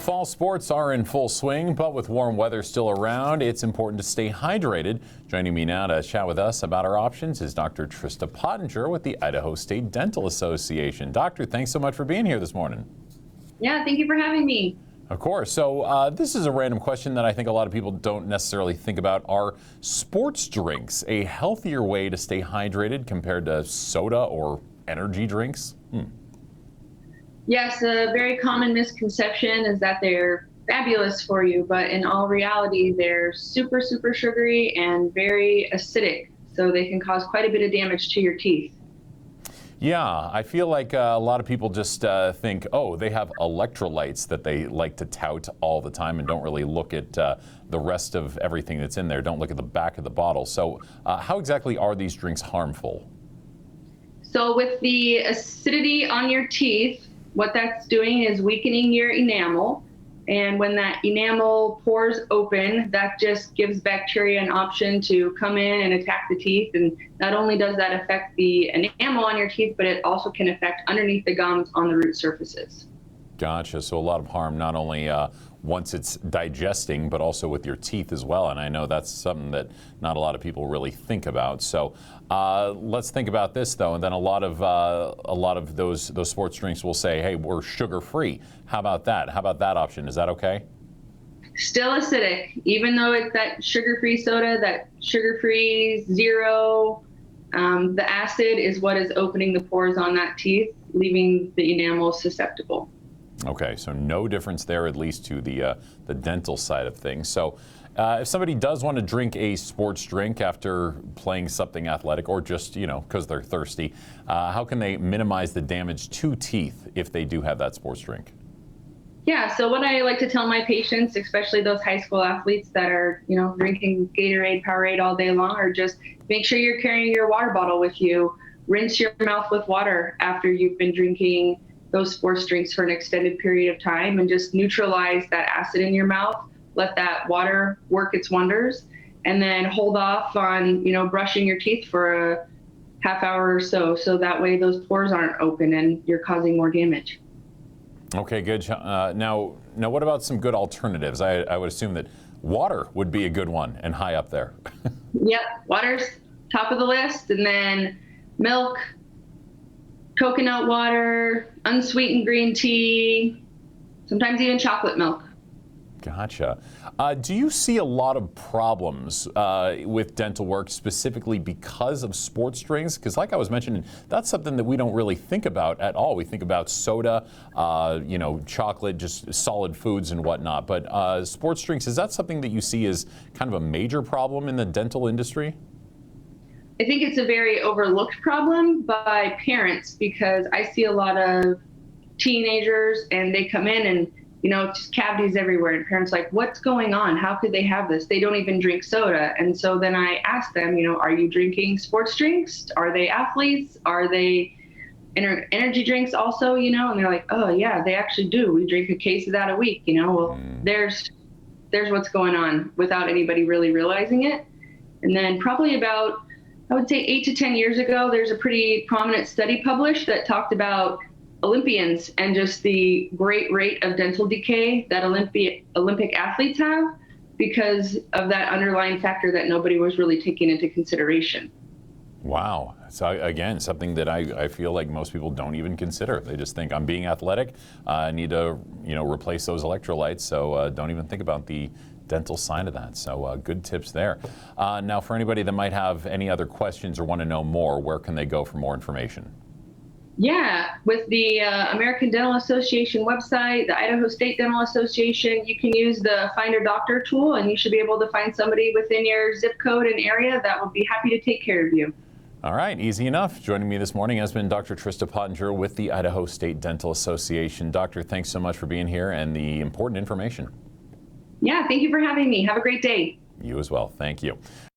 Fall sports are in full swing, but with warm weather still around, it's important to stay hydrated. Joining me now to chat with us about our options is Dr. Trista Pottinger with the Idaho State Dental Association. Doctor, thanks so much for being here this morning. Yeah, thank you for having me. Of course. So this is a random question that I think a lot of people don't necessarily think about. Are sports drinks a healthier way to stay hydrated compared to soda or energy drinks? Yes, a very common misconception is that they're fabulous for you, but in all reality, they're super, super sugary and very acidic, so they can cause quite a bit of damage to your teeth. Yeah, I feel like a lot of people just think, oh, they have electrolytes that they like to tout all the time and don't really look at the rest of everything that's in there, don't look at the back of the bottle. So how exactly are these drinks harmful? So with the acidity on your teeth, what that's doing is weakening your enamel. And when that enamel pores open, that just gives bacteria an option to come in and attack the teeth. And not only does that affect the enamel on your teeth, but it also can affect underneath the gums on the root surfaces. Gotcha. So a lot of harm, not only once it's digesting, but also with your teeth as well. And I know that's something that not a lot of people really think about. So let's think about this, though. And then a lot of those sports drinks will say, hey, we're sugar-free. How about that? How about that option? Is that okay? Still acidic, even though it's that sugar-free soda, that sugar-free zero. The acid is what is opening the pores on that teeth, leaving the enamel susceptible. Okay, so no difference there, at least to the dental side of things. So if somebody does want to drink a sports drink after playing something athletic or just, because they're thirsty, how can they minimize the damage to teeth if they do have that sports drink? Yeah, so what I like to tell my patients, especially those high school athletes that are, drinking Gatorade, Powerade all day long, or just make sure you're carrying your water bottle with you. Rinse your mouth with water after you've been drinking those sports drinks for an extended period of time, and just neutralize that acid in your mouth. Let that water work its wonders, and then hold off on, brushing your teeth for a half hour or so that way those pores aren't open and you're causing more damage. Okay, good. Now, what about some good alternatives? I would assume that water would be a good one and high up there. Yep, water's top of the list, and then milk, coconut water, unsweetened green tea, sometimes even chocolate milk. Gotcha. Do you see a lot of problems with dental work specifically because of sports drinks? Because like I was mentioning, that's something that we don't really think about at all. We think about soda, chocolate, just solid foods and whatnot. But sports drinks, is that something that you see as kind of a major problem in the dental industry? I think it's a very overlooked problem by parents, because I see a lot of teenagers and they come in and, just cavities everywhere. And parents are like, what's going on? How could they have this? They don't even drink soda. And so then I ask them, are you drinking sports drinks? Are they athletes? Are they energy drinks also, And they're like, oh yeah, they actually do. We drink a case of that a week, Well, there's what's going on without anybody really realizing it. And then probably about, I would say 8 to 10 years ago, there's a pretty prominent study published that talked about Olympians and just the great rate of dental decay that Olympic athletes have because of that underlying factor that nobody was really taking into consideration. Wow. So again, something that I feel like most people don't even consider. They just think, I'm being athletic, I need to replace those electrolytes, so don't even think about the dental side of that. So good tips there. Now, for anybody that might have any other questions or want to know more, where can they go for more information? Yeah, with the American Dental Association website, the Idaho State Dental Association, you can use the Find a Doctor tool, and you should be able to find somebody within your zip code and area that will be happy to take care of you. All right, easy enough. Joining me this morning has been Dr. Trista Pottinger with the Idaho State Dental Association. Doctor, thanks so much for being here and the important information. Yeah, thank you for having me. Have a great day. You as well. Thank you.